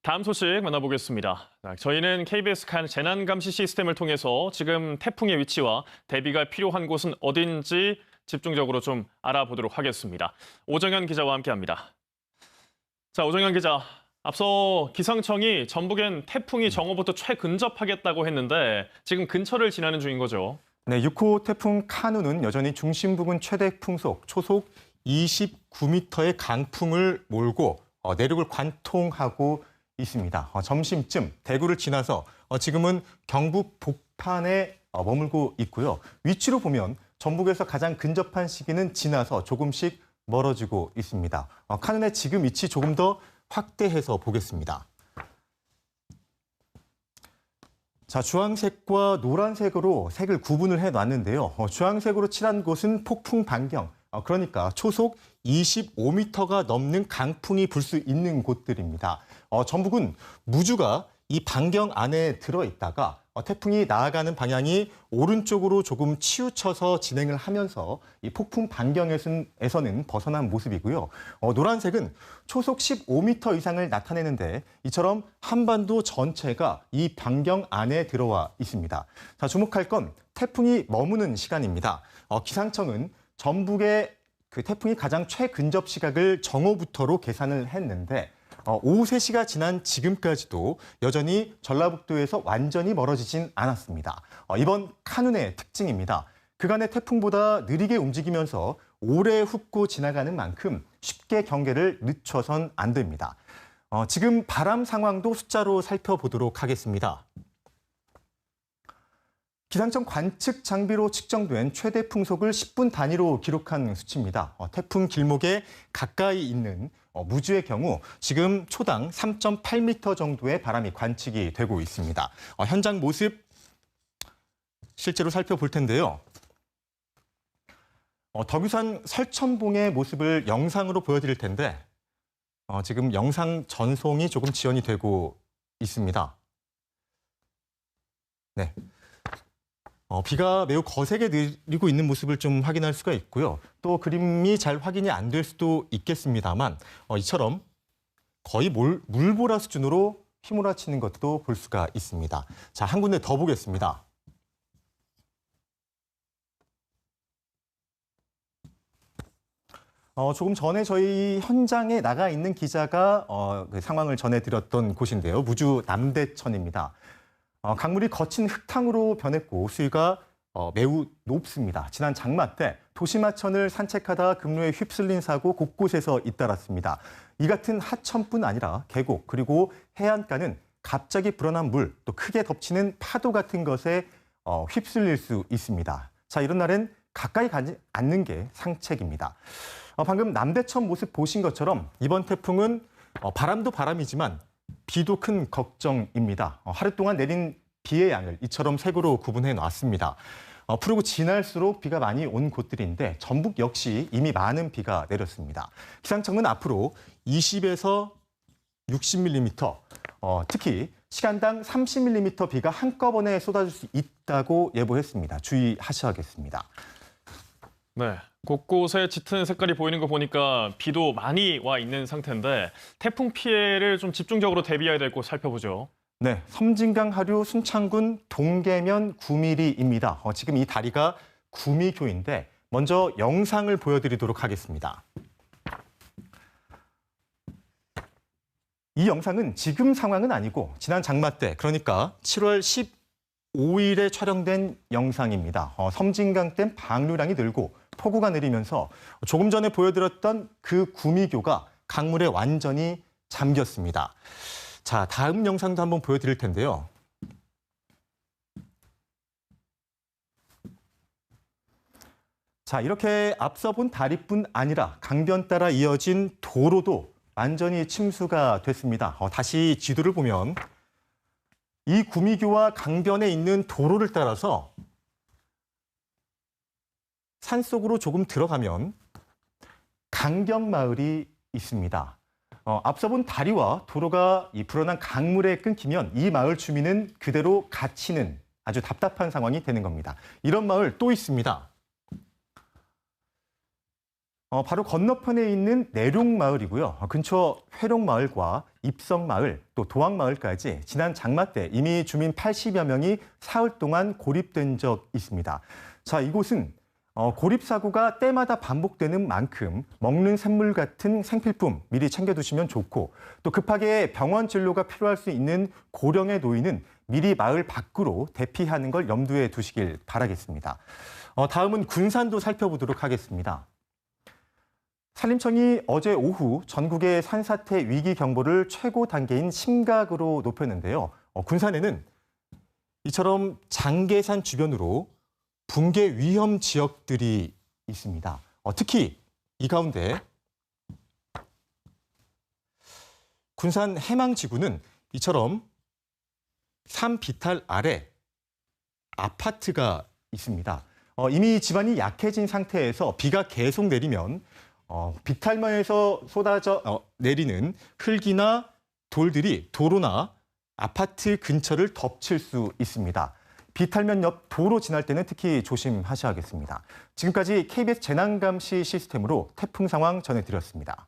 다음 소식 만나보겠습니다. 저희는 KBS 재난감시 시스템을 통해서 지금 태풍의 위치와 대비가 필요한 곳은 어딘지 집중적으로 좀 알아보도록 하겠습니다. 오정현 기자와 함께합니다. 자, 오정현 기자. 앞서 기상청이 전북엔 태풍이 정오부터 최근접하겠다고 했는데 지금 근처를 지나는 중인 거죠. 네, 6호 태풍 카누는 여전히 중심 부근 최대 풍속 초속 29m의 강풍을 몰고 내륙을 관통하고 있습니다. 점심쯤 대구를 지나서 지금은 경북 복판에 머물고 있고요. 위치로 보면 전북에서 가장 근접한 시기는 지나서 조금씩 멀어지고 있습니다. 카눈의 지금 위치 조금 더 확대해서 보겠습니다. 자, 주황색과 노란색으로 색을 구분을 해놨는데요. 주황색으로 칠한 곳은 폭풍 반경, 그러니까 초속 25m가 넘는 강풍이 불 수 있는 곳들입니다. 전북은 무주가 이 반경 안에 들어있다가 태풍이 나아가는 방향이 오른쪽으로 조금 치우쳐서 진행을 하면서 이 폭풍 반경에서는 벗어난 모습이고요. 노란색은 초속 15m 이상을 나타내는데 이처럼 한반도 전체가 이 반경 안에 들어와 있습니다. 자, 주목할 건 태풍이 머무는 시간입니다. 기상청은 전북의 그 태풍이 가장 최근접 시각을 정오부터로 계산을 했는데 오후 3시가 지난 지금까지도 여전히 전라북도에서 완전히 멀어지진 않았습니다. 이번 카눈의 특징입니다. 그간의 태풍보다 느리게 움직이면서 오래 훑고 지나가는 만큼 쉽게 경계를 늦춰선 안 됩니다. 지금 바람 상황도 숫자로 살펴보도록 하겠습니다. 기상청 관측 장비로 측정된 최대 풍속을 10분 단위로 기록한 수치입니다. 태풍 길목에 가까이 있는 무주의 경우 지금 초당 3.8m 정도의 바람이 관측이 되고 있습니다. 현장 모습 실제로 살펴볼 텐데요. 덕유산 설천봉의 모습을 영상으로 보여드릴 텐데 지금 영상 전송이 조금 지연이 되고 있습니다. 네. 비가 매우 거세게 내리고 있는 모습을 좀 확인할 수가 있고요. 또 그림이 잘 확인이 안 될 수도 있겠습니다만 이처럼 거의 물보라 수준으로 휘몰아치는 것도 볼 수가 있습니다. 자, 한 군데 더 보겠습니다. 조금 전에 저희 현장에 나가 있는 기자가 그 상황을 전해드렸던 곳인데요. 무주 남대천입니다. 강물이 거친 흙탕으로 변했고 수위가 매우 높습니다. 지난 장마 때 도시마천을 산책하다 급류에 휩쓸린 사고 곳곳에서 잇따랐습니다. 이 같은 하천뿐 아니라 계곡 그리고 해안가는 갑자기 불어난 물, 또 크게 덮치는 파도 같은 것에 휩쓸릴 수 있습니다. 자, 이런 날엔 가까이 가지 않는 게 상책입니다. 방금 남대천 모습 보신 것처럼 이번 태풍은 바람도 바람이지만 비도 큰 걱정입니다. 하루 동안 내린 비의 양을 이처럼 색으로 구분해 놨습니다. 푸르고 진할수록 비가 많이 온 곳들인데 전북 역시 이미 많은 비가 내렸습니다. 기상청은 앞으로 20에서 60mm, 특히 시간당 30mm 비가 한꺼번에 쏟아질 수 있다고 예보했습니다. 주의하셔야겠습니다. 네, 곳곳에 짙은 색깔이 보이는 거 보니까 비도 많이 와 있는 상태인데 태풍 피해를 좀 집중적으로 대비해야 될 곳 살펴보죠. 네, 섬진강 하류 순창군 동계면 구미리입니다. 지금 이 다리가 구미교인데 먼저 영상을 보여드리도록 하겠습니다. 이 영상은 지금 상황은 아니고 지난 장마 때, 그러니까 7월 15일에 촬영된 영상입니다. 섬진강댐 방류량이 늘고 폭우가 내리면서 조금 전에 보여드렸던 그 구미교가 강물에 완전히 잠겼습니다. 자, 다음 영상도 한번 보여드릴 텐데요. 자, 이렇게 앞서 본 다리뿐 아니라 강변 따라 이어진 도로도 완전히 침수가 됐습니다. 다시 지도를 보면 이 구미교와 강변에 있는 도로를 따라서 산속으로 조금 들어가면 강경마을이 있습니다. 앞서 본 다리와 도로가 이 불어난 강물에 끊기면 이 마을 주민은 그대로 갇히는 아주 답답한 상황이 되는 겁니다. 이런 마을 또 있습니다. 바로 건너편에 있는 내룡마을이고요. 근처 회룡마을과 입성마을, 또 도항마을까지 지난 장마 때 이미 주민 80여 명이 사흘 동안 고립된 적 있습니다. 자, 이곳은 고립 사고가 때마다 반복되는 만큼 먹는 샘물 같은 생필품 미리 챙겨두시면 좋고, 또 급하게 병원 진료가 필요할 수 있는 고령의 노인은 미리 마을 밖으로 대피하는 걸 염두에 두시길 바라겠습니다. 다음은 군산도 살펴보도록 하겠습니다. 산림청이 어제 오후 전국의 산사태 위기 경보를 최고 단계인 심각으로 높였는데요. 군산에는 이처럼 장계산 주변으로 붕괴 위험 지역들이 있습니다. 특히 이 가운데 군산 해망지구는 이처럼 산 비탈 아래 아파트가 있습니다. 이미 지반이 약해진 상태에서 비가 계속 내리면 비탈면에서 쏟아져 내리는 흙이나 돌들이 도로나 아파트 근처를 덮칠 수 있습니다. 비탈면 옆 도로 지날 때는 특히 조심하셔야겠습니다. 지금까지 KBS 재난감시 시스템으로 태풍 상황 전해드렸습니다.